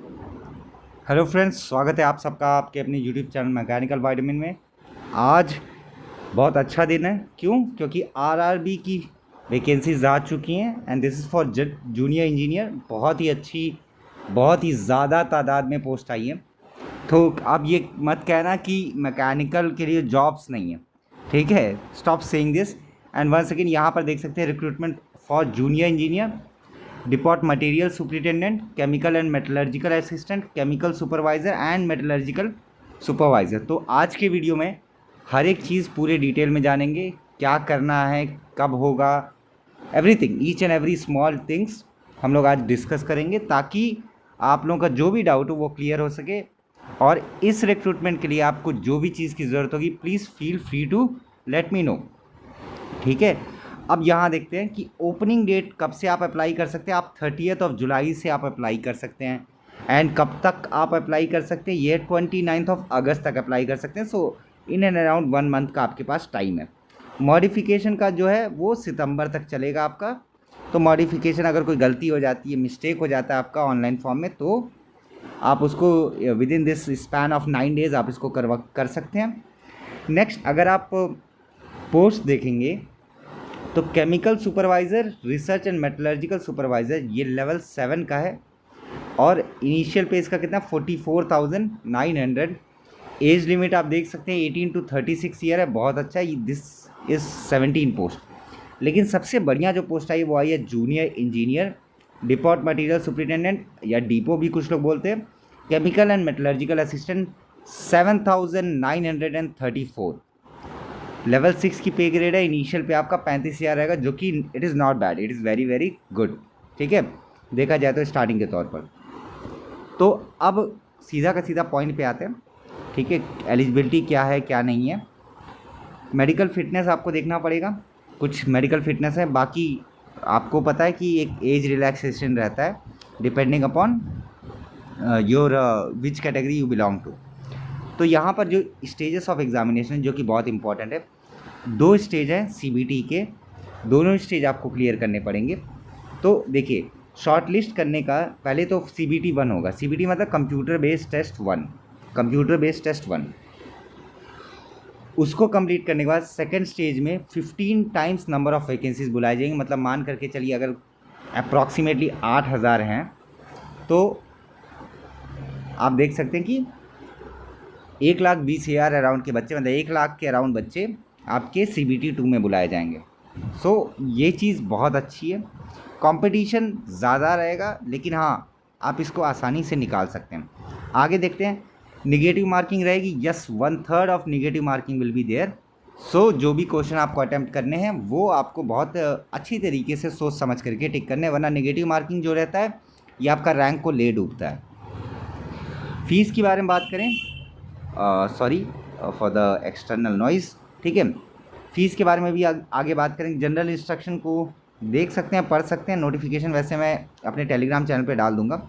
Hello friends, स्वागत है आप सबका आपके अपने यूट्यूब चैनल मैकेनिकल वाइटामिन में। आज बहुत अच्छा दिन है। क्यों? क्योंकि आरआरबी की वैकेंसीज आ चुकी हैं and this is for junior engineer. बहुत ही अच्छी, बहुत ही ज़्यादा तादाद में पोस्ट आई है। तो आप ये मत कहना कि मैकेनिकल के लिए जॉब्स नहीं है, ठीक है? Stop saying this. And one second, यहाँ पर देख सकते हैं recruitment for junior engineer, depot material superintendent, chemical and metallurgical assistant, chemical supervisor and metallurgical supervisor. तो आज के वीडियो में हर एक चीज़ पूरे डिटेल में जानेंगे, क्या करना है, कब होगा, everything, each and every small things हम लोग आज डिस्कस करेंगे, ताकि आप लोगों का जो भी डाउट हो वो क्लियर हो सके। और इस रिक्रूटमेंट के लिए आपको जो भी चीज़ की ज़रूरत होगी, please feel free to let me know, ठीक है? अब यहाँ देखते हैं कि ओपनिंग डेट कब से आप अप्लाई कर सकते हैं। आप 30 जुलाई से आप अप्लाई कर सकते हैं। एंड कब तक आप अप्लाई कर सकते हैं? ये 29 अगस्त तक अप्लाई कर सकते हैं। सो इन एंड अराउंड 1 मंथ का आपके पास टाइम है। मॉडिफिकेशन का जो है वो सितंबर तक चलेगा आपका। तो मॉडिफिकेशन अगर कोई गलती हो जाती है, मिस्टेक हो जाता है आपका ऑनलाइन फॉर्म में, तो आप उसको with in this span of 9 days आप इसको कर सकते हैं। नेक्स्ट, अगर आप पोस्ट देखेंगे तो chemical supervisor, research and metallurgical supervisor, ये लेवल 7 का है। और इनिशियल पे इसका कितना 44,900। एज लिमिट आप देख सकते हैं 18 to 36 ईयर है। बहुत अच्छा है। This is 17 post. लेकिन सबसे बढ़िया जो पोस्ट आई वो आई है junior engineer, depot material superintendent या डिपो भी कुछ लोग बोलते हैं, chemical and metallurgical assistant, 7,934। Level 6 की पे ग्रेड है। इनिशियल पे आपका 35,000 रहेगा, जो कि it is not bad, it is very very good, ठीक है, देखा जाए तो स्टार्टिंग के तौर पर। तो अब सीधा का सीधा पॉइंट पे आते हैं, ठीक है? एलिजिबिलिटी क्या है क्या नहीं है। मेडिकल फिटनेस आपको देखना पड़ेगा, कुछ मेडिकल फिटनेस है। बाकी आपको पता है कि एक एज रिलैक्सेशन रहता है depending upon your which category you belong to. तो यहाँ पर जो स्टेजेस ऑफ एग्जामिनेशन, जो कि बहुत इंपॉर्टेंट है, 2 स्टेज हैं सीबीटी के। दोनों स्टेज आपको क्लियर करने पड़ेंगे। तो देखिए, शॉर्ट लिस्ट करने का पहले तो सीबीटी 1 होगा। सीबीटी मतलब computer based test 1, computer based test 1। उसको कंप्लीट करने के बाद सेकंड स्टेज में 15 टाइम्स नंबर ऑफ़ वैकेंसीज बुलाए जाएंगे। मतलब मान करके चलिए, अगर अप्रॉक्सीमेटली 8,000 हैं, तो आप देख सकते हैं कि 1,20,000 अराउंड के बच्चे, मतलब 1,00,000 के अराउंड बच्चे आपके सीबीटी 2 में बुलाए जाएंगे। सो ये चीज़ बहुत अच्छी है। कंपटीशन ज़्यादा रहेगा, लेकिन हाँ, आप इसको आसानी से निकाल सकते हैं। आगे देखते हैं। निगेटिव मार्किंग रहेगी। Yes, 1/3 of negative marking will be there. So जो भी क्वेश्चन आपको अटैम्प्ट करने हैं वो आपको बहुत अच्छी तरीके से सोच समझ करके टिक करने हैं, वरना निगेटिव मार्किंग जो रहता है ये आपका रैंक को ले डूबता है। फीस की बारे में बात करें, sorry for the external noise, ठीक है? फ़ीस के बारे में भी आगे बात करेंगे। जनरल इंस्ट्रक्शन को देख सकते हैं, पढ़ सकते हैं। नोटिफिकेशन वैसे मैं अपने टेलीग्राम चैनल पे डाल दूंगा,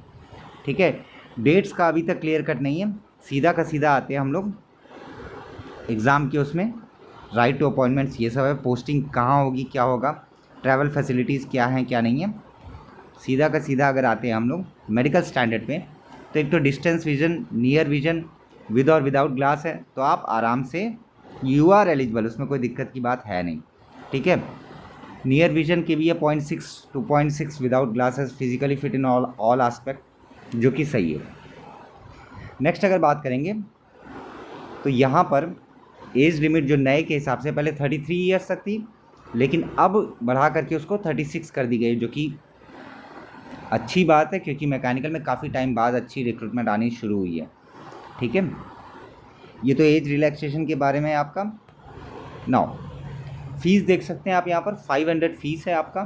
ठीक है? डेट्स का अभी तक क्लियर कट नहीं है। सीधा का सीधा आते हैं हम लोग एग्ज़ाम के उसमें। राइट टू अपॉइंटमेंट्स ये सब है। पोस्टिंग कहाँ होगी, क्या होगा, ट्रैवल फैसिलिटीज़ क्या हैं क्या नहीं है। सीधा का सीधा अगर आते हैं हम लोग मेडिकल स्टैंडर्ड पे, तो एक तो distance vision, near vision, with और विदाउट ग्लास है। तो आप आराम से, यू आर एलिजिबल, उसमें कोई दिक्कत की बात है नहीं, ठीक है? नियर विजन के भी है 0.6 to 0.6 without glasses, physically fit in all aspect, जो कि सही है। नेक्स्ट अगर बात करेंगे तो यहाँ पर एज लिमिट जो नए के हिसाब से पहले 33 ईयर्स तक थी, लेकिन अब बढ़ा करके उसको 36 कर दी गई, जो कि अच्छी बात है, क्योंकि मैकेनिकल में काफ़ी टाइम बाद अच्छी रिक्रूटमेंट आनी शुरू हुई है, ठीक है? ये तो एज रिलैक्सेशन के बारे में आपका। नाउ फीस देख सकते हैं आप यहाँ पर 500 फीस है आपका,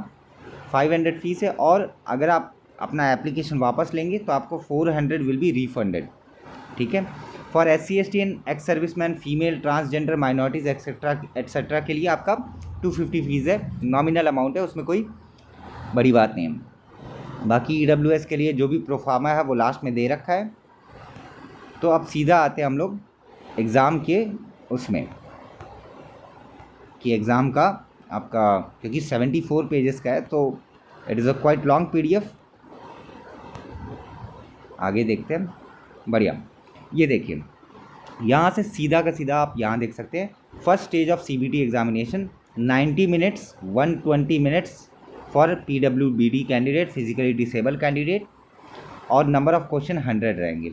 500 फीस है। और अगर आप अपना एप्लीकेशन वापस लेंगे तो आपको 400 विल बी रिफंडेड, ठीक है? For SC ST and ex serviceman, female, transgender, minorities etcetera के लिए आपका 250 फीस है। नॉमिनल अमाउंट है, उसमें कोई बड़ी बात नहीं है। बाकी EWS के लिए जो भी प्रोफार्मा है वो लास्ट में दे रखा है। तो अब सीधा आते हैं हम लोग एग्ज़ाम के उसमें, कि एग्ज़ाम का आपका, क्योंकि 74 पेजेस का है, तो it is a quite long PDF। आगे देखते हैं। बढ़िया, ये देखिए यहाँ से सीधा का सीधा आप यहाँ देख सकते हैं, first stage of CBT examination 90 minutes 120 minutes for PWBD candidate, physically disable candidate, और नंबर ऑफ क्वेश्चन 100 रहेंगे।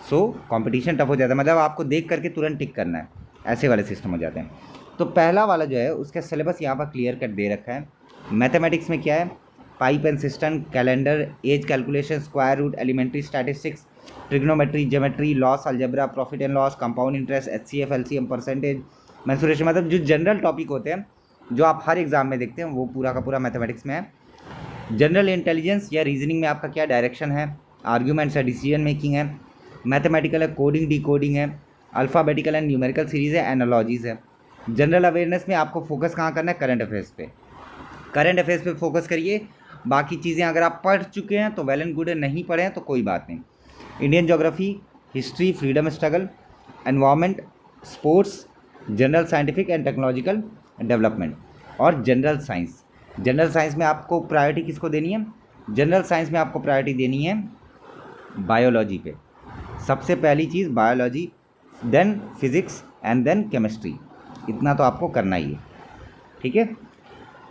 सो कंपटीशन टफ हो जाता है, मतलब आपको देख करके तुरंत टिक करना है, ऐसे वाले सिस्टम हो जाते हैं। तो पहला वाला जो है उसका सिलेबस यहाँ पर क्लियर कट दे रखा है। मैथमेटिक्स में क्या है, pipe and cistern, calendar, age calculation, square root, elementary statistics, trigonometry, geometry, loss, algebra, profit and loss, compound interest, HCF, LCM, percentage, mensuration, मतलब जो जनरल टॉपिक होते हैं जो आप हर एग्जाम में देखते हैं वो पूरा का पूरा मैथमेटिक्स में है। जनरल इंटेलिजेंस या रीजनिंग में आपका क्या डायरेक्शन है, आर्ग्यूमेंट्स है, डिसीजन मेकिंग है, मैथमेटिकल है, कोडिंग डिकोडिंग है, अल्फ़ाबेटिकल एंड न्यूमेरिकल सीरीज़ है, एनालॉजीज़ है। जनरल अवेयरनेस में आपको फोकस कहाँ करना है, करंट अफेयर्स पे, करंट अफेयर्स पे फोकस करिए। बाकी चीज़ें अगर आप पढ़ चुके हैं तो वेल एंड गुड है, नहीं पढ़े हैं तो कोई बात नहीं। Indian geography, history, freedom struggle, environment, sports, general scientific and technological development, और जनरल साइंस। जनरल साइंस में आपको प्रायोरिटी किसको देनी है, जनरल साइंस में आपको प्रायोरिटी देनी है बायोलॉजी पे, सबसे पहली चीज़ biology, then physics and then chemistry, इतना तो आपको करना ही है, ठीक है।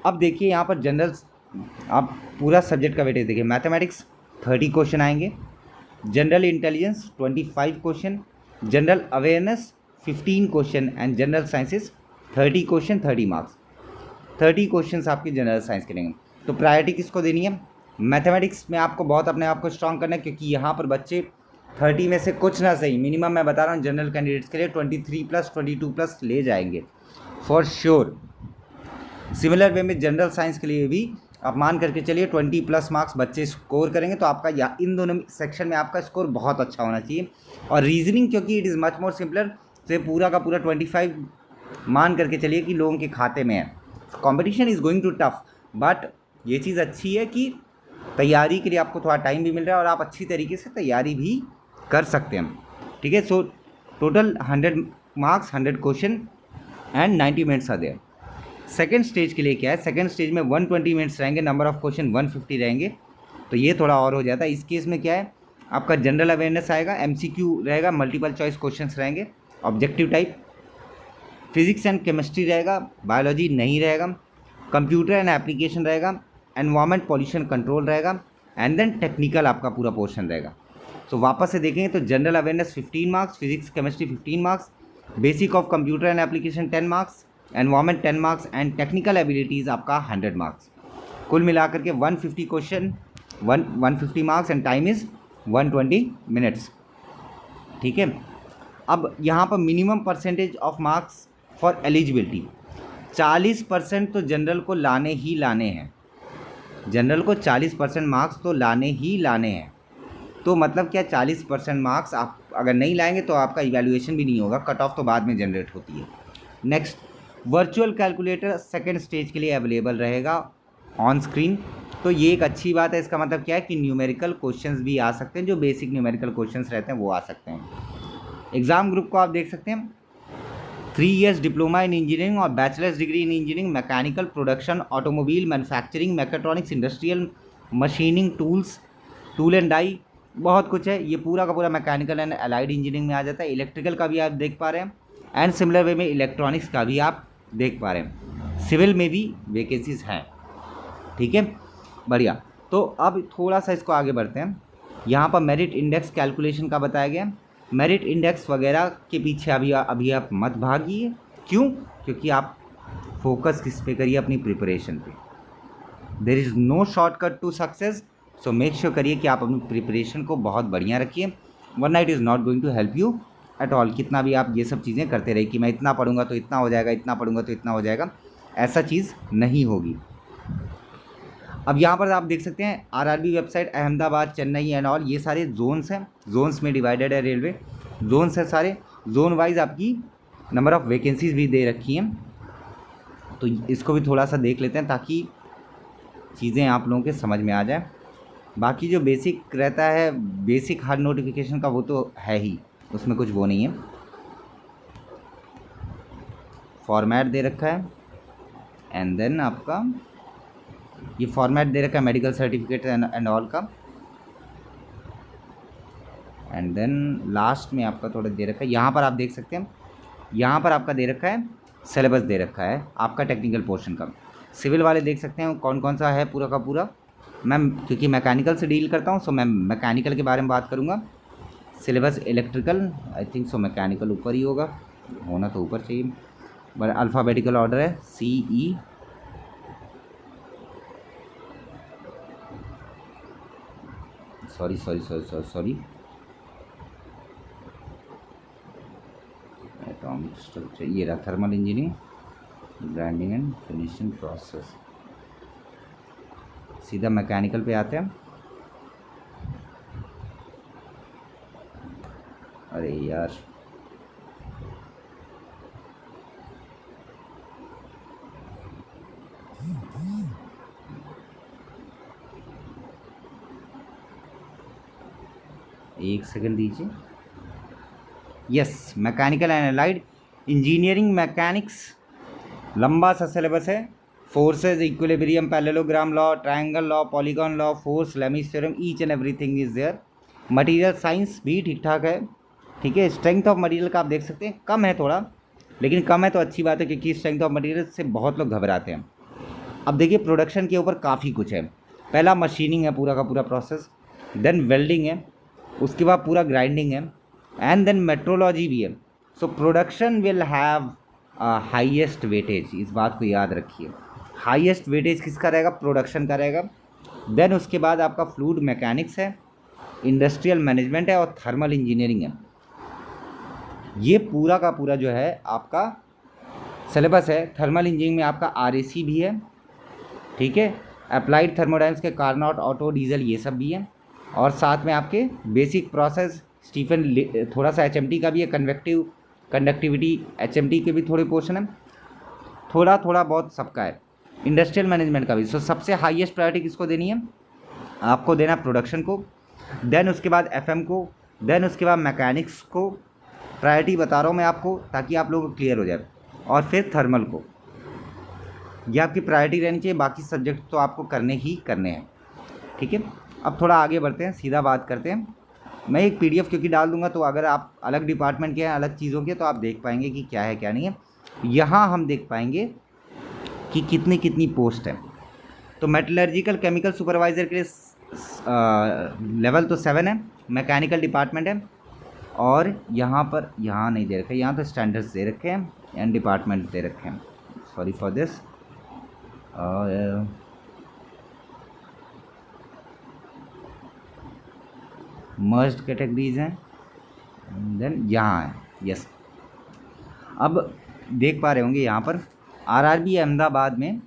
अब देखिए यहाँ पर जनरल, आप पूरा सब्जेक्ट का वेटेज देखिए, मैथमेटिक्स 30 क्वेश्चन आएंगे, general intelligence 25 question, general awareness 15 question and general sciences 30 question, 30 marks, 30 question आपके जनरल साइंस के लेंगे। तो प्रायोरिटी किसको देनी है, मैथमेटिक्स में आपको बहुत अपने आप को स्ट्रॉन्ग करना है, क्योंकि यहाँ पर बच्चे 30 में से कुछ ना सही मिनिमम मैं बता रहा हूँ जनरल कैंडिडेट्स के लिए 23+, 22+ ले जाएंगे फॉर श्योर। सिमिलर वे में जनरल साइंस के लिए भी आप मान करके चलिए 20+ मार्क्स बच्चे स्कोर करेंगे, तो आपका या इन दोनों सेक्शन में आपका स्कोर बहुत अच्छा होना चाहिए। और रीजनिंग क्योंकि it is much more simpler, तो पूरा का पूरा 25 मान करके चलिए कि लोगों के खाते में है। Competition is going to tough, but ये चीज़ अच्छी है कि तैयारी के लिए आपको थोड़ा टाइम भी मिल रहा है और आप अच्छी तरीके से तैयारी भी कर सकते हैं, ठीक है। So total 100 marks, 100 question and 90 minutes are there. Second stage के लिए क्या है, सेकेंड स्टेज में 120 मिनट्स रहेंगे, नंबर ऑफ क्वेश्चन 150 रहेंगे, तो ये थोड़ा और हो जाता है। इस केस में क्या है, आपका जनरल अवेयरनेस आएगा, MCQ रहेगा, मल्टीपल चॉइस क्वेश्चंस रहेंगे, objective type, physics and chemistry रहेगा, बायोलॉजी नहीं रहेगा, कंप्यूटर एंड एप्लीकेशन रहेगा, एनवायरमेंट पॉल्यूशन कंट्रोल रहेगा, एंड देन टेक्निकल आपका पूरा पोर्शन रहेगा। तो वापस से देखेंगे तो general awareness 15 marks, physics chemistry 15 marks, basic of computer and application 10 marks, environment 10 marks and technical abilities आपका 100 मार्क्स। कुल मिलाकर के 150 question, 150 marks and time is 120 minutes, ठीक है। अब यहाँ पर minimum percentage of marks for eligibility 40% तो जनरल को लाने ही लाने हैं, जनरल को 40% मार्क्स तो लाने ही लाने हैं। तो मतलब क्या, 40% मार्क्स आप अगर नहीं लाएंगे तो आपका इवैल्यूएशन भी नहीं होगा, कट ऑफ तो बाद में जनरेट होती है। Next, virtual calculator second stage के लिए अवेलेबल रहेगा ऑन स्क्रीन, तो ये एक अच्छी बात है। इसका मतलब क्या है कि न्यूमेरिकल क्वेश्चंस भी आ सकते हैं, जो बेसिक न्यूमेरिकल क्वेश्चंस रहते हैं वो आ सकते हैं। एग्ज़ाम ग्रुप को आप देख सकते हैं, 3 इयर्स डिप्लोमा इन इंजीनियरिंग और bachelors degree in engineering, mechanical, production, automobile, manufacturing, mechatronics, industrial, machining, tools, tool and die, बहुत कुछ है। ये पूरा का पूरा मैकेनिकल एंड अलाइड इंजीनियरिंग में आ जाता है। इलेक्ट्रिकल का भी आप देख पा रहे हैं एंड सिमिलर वे में इलेक्ट्रॉनिक्स का भी आप देख पा रहे हैं। सिविल में भी वैकेंसीज हैं, ठीक है, बढ़िया। तो अब थोड़ा सा इसको आगे बढ़ते हैं। यहाँ पर मेरिट इंडेक्स कैलकुलेशन का बताया गया। मेरिट इंडेक्स वगैरह के पीछे अभी आप मत भागिए, क्यों, क्योंकि आप फोकस किस पे करिए, अपनी प्रिपरेशन पे। There is no shortcut to success, so make sure करिए कि आप अपनी प्रिपरेशन को बहुत बढ़िया रखिए, वरना it is not going to help you at all. कितना भी आप ये सब चीज़ें करते रहिए कि मैं इतना पढ़ूंगा तो इतना हो जाएगा, इतना पढ़ूंगा तो इतना हो जाएगा, ऐसा चीज़ नहीं होगी। अब यहाँ पर आप देख सकते हैं RRB website, Ahmedabad, Chennai and all, ये सारे जोन्स हैं, जोन्स में डिवाइडेड है रेलवे, जोन्स है सारे, जोन वाइज आपकी नंबर ऑफ़ वैकेंसीज भी दे रखी हैं। तो इसको भी थोड़ा सा देख लेते हैं ताकि चीज़ें आप लोगों के समझ में आ जाए। बाकी जो बेसिक रहता है, बेसिक हर नोटिफिकेशन का, वो तो है ही, उसमें कुछ वो नहीं है। फॉर्मेट दे रखा है एंड देन आपका ये फॉर्मेट दे रखा है मेडिकल सर्टिफिकेट एंड ऑल का। एंड देन लास्ट में आपका थोड़ा दे रखा है, यहाँ पर आप देख सकते हैं, यहाँ पर आपका दे रखा है सिलेबस दे रखा है आपका टेक्निकल पोर्शन का। सिविल वाले देख सकते हैं कौन कौन सा है पूरा का पूरा। मैं क्योंकि मैकेनिकल से डील करता हूँ सो मैं मैकेनिकल के बारे में बात करूँगा। Syllabus electrical, I think so mechanical ऊपर ही होगा, होना तो ऊपर चाहिए, बट अल्फ़ाबेटिकल ऑर्डर है CE, सॉरी एटॉमिक स्ट्रक्चर, ये रहा thermal engineering, grinding and finishing process. सीधा मैकेनिकल पे आते हैं। अरे यार एक सेकंड दीजिए। Yes, mechanical and allied engineering mechanics, लंबा सा सिलेबस है। Forces, equilibrium, parallelogram law, triangle law, polygon law, force, Lami's theorem, each and everything is there. Material science भी ठीक ठाक है, ठीक है। स्ट्रेंथ ऑफ मटेरियल का आप देख सकते हैं कम है थोड़ा, लेकिन कम है तो अच्छी बात है, क्योंकि स्ट्रेंथ ऑफ मटेरियल से बहुत लोग घबराते हैं। अब देखिए प्रोडक्शन के ऊपर काफ़ी कुछ है। पहला मशीनिंग है पूरा का पूरा प्रोसेस, देन वेल्डिंग है, उसके बाद पूरा ग्राइंडिंग है, एंड देन मेट्रोलॉजी भी है। So production will have highest weightage, इस बात को याद रखिए। हाईएस्ट वेटेज किसका रहेगा? प्रोडक्शन का रहेगा। देन उसके बाद आपका फ्लूइड मैकेनिक्स है, इंडस्ट्रियल मैनेजमेंट है और थर्मल इंजीनियरिंग है। ये पूरा का पूरा जो है आपका सिलेबस है। थर्मल इंजीनियरिंग में आपका RAC भी है, ठीक है, अप्लाइड थर्मोडाइनमिक्स के कार्नोट, ऑटो, डीजल, ये सब भी है, और साथ में आपके बेसिक प्रोसेस स्टीफन, थोड़ा सा HMT का भी है, कंडक्टिविटी HMT के भी थोड़े पोर्शन है, थोड़ा थोड़ा बहुत सबका है, इंडस्ट्रियल मैनेजमेंट का भी। सो सबसे हाईएस्ट प्रायोरिटी किसको देनी है? आपको देना प्रोडक्शन को, देन उसके बाद FM को, देन उसके बाद मैकेनिक्स को। प्रायोरिटी बता रहा हूँ मैं आपको ताकि आप लोगों को क्लियर हो जाए, और फिर थर्मल को। ये आपकी प्रायोरिटी रहनी चाहिए, बाकी सब्जेक्ट तो आपको करने ही करने हैं, ठीक है। अब थोड़ा आगे बढ़ते हैं, सीधा बात करते हैं। मैं एक PDF क्योंकि डाल दूंगा, तो अगर आप अलग डिपार्टमेंट के हैं, अलग चीज़ों के, तो आप देख पाएंगे कि क्या है क्या नहीं है। यहाँ हम देख पाएंगे कि कितनी कितनी पोस्ट है। तो मेटलर्जिकल केमिकल सुपरवाइज़र के लिए लेवल तो 7 है, मैकेनिकल डिपार्टमेंट है, और यहाँ पर यहाँ नहीं दे रखे, यहाँ तो स्टैंडर्ड्स दे रखे हैं एंड डिपार्टमेंट दे रखे हैं, sorry for this. Merged categories हैं, देन यहाँ है, यस। अब देख पा रहे होंगे यहाँ पर RRB अहमदाबाद में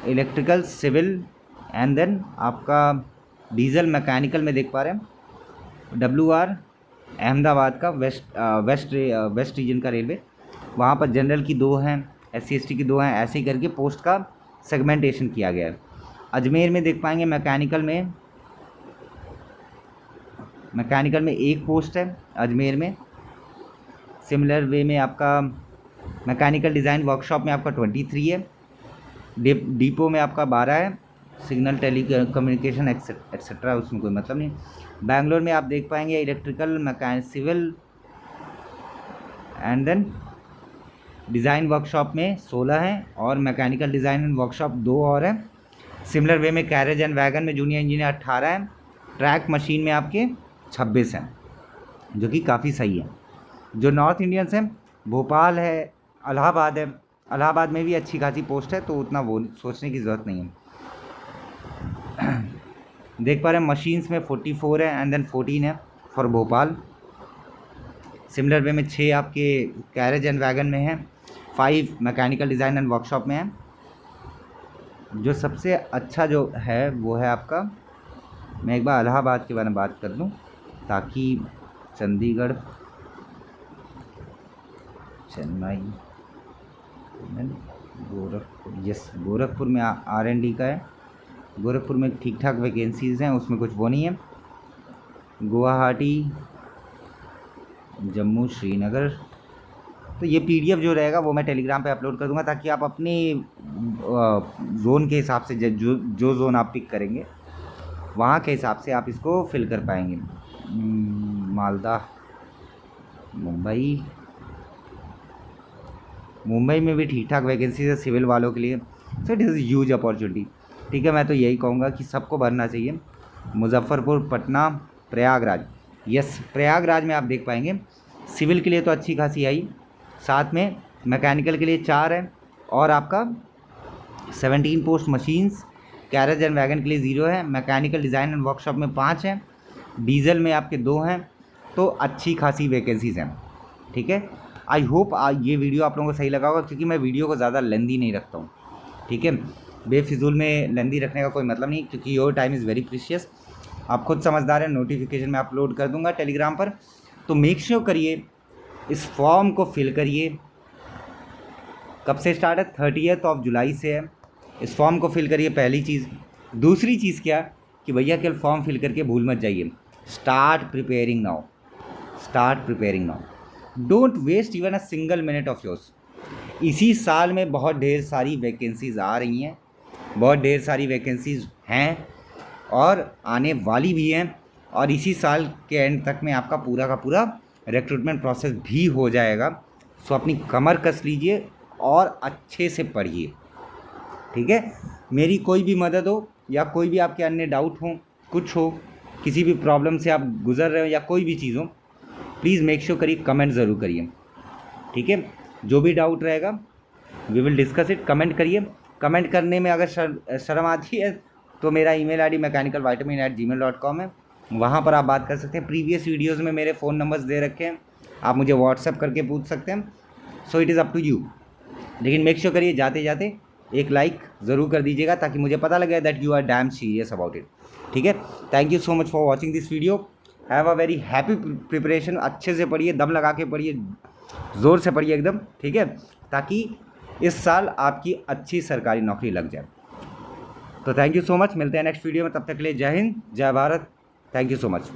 इलेक्ट्रिकल, सिविल, एंड देन आपका डीजल मैकेनिकल में देख पा रहे हैं। WR अहमदाबाद का वेस्ट रीजन का रेलवे, वहाँ पर जनरल की 2 हैं, SC/ST की 2 हैं, ऐसे ही करके पोस्ट का सेगमेंटेशन किया गया है। अजमेर में देख पाएंगे मैकेनिकल में 1 पोस्ट है अजमेर में। सिमिलर वे में आपका मैकेनिकल डिज़ाइन वर्कशॉप में आपका 23 है, डिपो में आपका 12 है, सिग्नल टेली कम्युनिकेशन एक्सेट्रा उसमें कोई मतलब नहीं। बैंगलोर में आप देख पाएंगे electrical, civil and then design workshop में 16 है, और मैकेनिकल डिज़ाइन एंड वर्कशॉप 2 और है। सिमिलर वे में कैरेज एंड वैगन में जूनियर इंजीनियर 18 है, ट्रैक मशीन में आपके 26 हैं, जो कि काफ़ी सही है। जो नॉर्थ इंडियंस हैं, भोपाल है, इलाहाबाद है, इलाहाबाद में भी अच्छी खासी पोस्ट है, तो उतना वो सोचने की ज़रूरत नहीं है। देख पा रहे हैं मशीन्स में 44 है, एंड देन 14 है फॉर भोपाल। सिमिलर वे में 6 आपके कैरेज एंड वैगन में है, 5 मैकेनिकल डिज़ाइन एंड वर्कशॉप में है। जो सबसे अच्छा जो है वो है आपका, मैं एक बार इलाहाबाद के बारे में बात कर लूँ ताकि चंडीगढ़, चेन्नई, गोरखपुर, यस गोरखपुर में R&D का है। गोरखपुर में ठीक ठाक वैकेंसीज़ हैं, उसमें कुछ वो नहीं है। गुवाहाटी, जम्मू, श्रीनगर। तो ये PDF जो रहेगा वो मैं टेलीग्राम पे अपलोड कर दूंगा, ताकि आप अपने जोन के हिसाब से जो जोन आप पिक करेंगे वहाँ के हिसाब से आप इसको फिल कर पाएंगे। मालदा, मुंबई में भी ठीक ठाक वैकेंसी है सिविल वालों के लिए। सो इट इज़ ह्यूज अपॉर्चुनिटी। ठीक है, मैं तो यही कहूँगा कि सबको भरना चाहिए। मुजफ्फरपुर, पटना, प्रयागराज, यस प्रयागराज में आप देख पाएंगे सिविल के लिए तो अच्छी खासी आई, साथ में मैकेनिकल के लिए 4 है, और आपका 17 post machines, carriage and wagon के लिए 0 है, मैकेनिकल डिज़ाइन एंड वर्कशॉप में 5 हैं, डीजल में आपके 2 हैं। तो अच्छी खासी वैकेंसीज़ हैं। ठीक है, आई होप ये वीडियो आप लोगों को सही लगा होगा, क्योंकि मैं वीडियो को ज़्यादा लेंदी नहीं रखता हूँ। ठीक है, बेफिजूल में लेंदी रखने का कोई मतलब नहीं, क्योंकि your time is very precious. आप खुद समझदार हैं, नोटिफिकेशन में अपलोड कर दूंगा टेलीग्राम पर। तो मेक श्योर करिए इस फॉर्म को फिल करिए। कब से स्टार्ट है? 30 जुलाई से है। इस फॉर्म को फिल करिए, पहली चीज़। दूसरी चीज़ क्या कि भैया केवल फॉर्म फिल करके भूल मत जाइए, start preparing now, start preparing now. Don't waste even a single minute of yours. इसी साल में बहुत ढेर सारी वैकेंसीज़ आ रही हैं, बहुत ढेर सारी वैकेंसीज़ हैं और आने वाली भी हैं, और इसी साल के एंड तक में आपका पूरा का पूरा रिक्रूटमेंट प्रोसेस भी हो जाएगा। सो अपनी कमर कस लीजिए और अच्छे से पढ़िए। ठीक है, मेरी कोई भी मदद हो या कोई भी आपके अन्य डाउट हो, कुछ हो, किसी भी प्रॉब्लम से आप गुजर रहे हो या कोई भी चीज़ हो, प्लीज़ मेक श्योर करिए, कमेंट ज़रूर करिए। ठीक है, जो भी डाउट रहेगा we will discuss it. Comment करिए। कमेंट करने में अगर शर्म आती है तो मेरा ईमेल आईडी mechanicalvitamin@gmail.com है, वहाँ पर आप बात कर सकते हैं। प्रीवियस वीडियोज़ में मेरे फ़ोन नंबर्स दे रखे हैं, आप मुझे व्हाट्सअप करके पूछ सकते हैं। So it is up to you. लेकिन मेक श्योर करिए जाते जाते एक लाइक ज़रूर कर दीजिएगा, ताकि मुझे पता लगे that you are damn serious about it. ठीक है, thank you so much for watching this video. Have a very happy preparation. अच्छे से पढ़िए, दम लगा के पढ़िए, ज़ोर से पढ़िए एकदम। ठीक है, ताकि इस साल आपकी अच्छी सरकारी नौकरी लग जाए। तो थैंक यू सो मच, मिलते हैं नेक्स्ट वीडियो में। तब तक के लिए जय हिंद, जय Bharat. Thank you so much.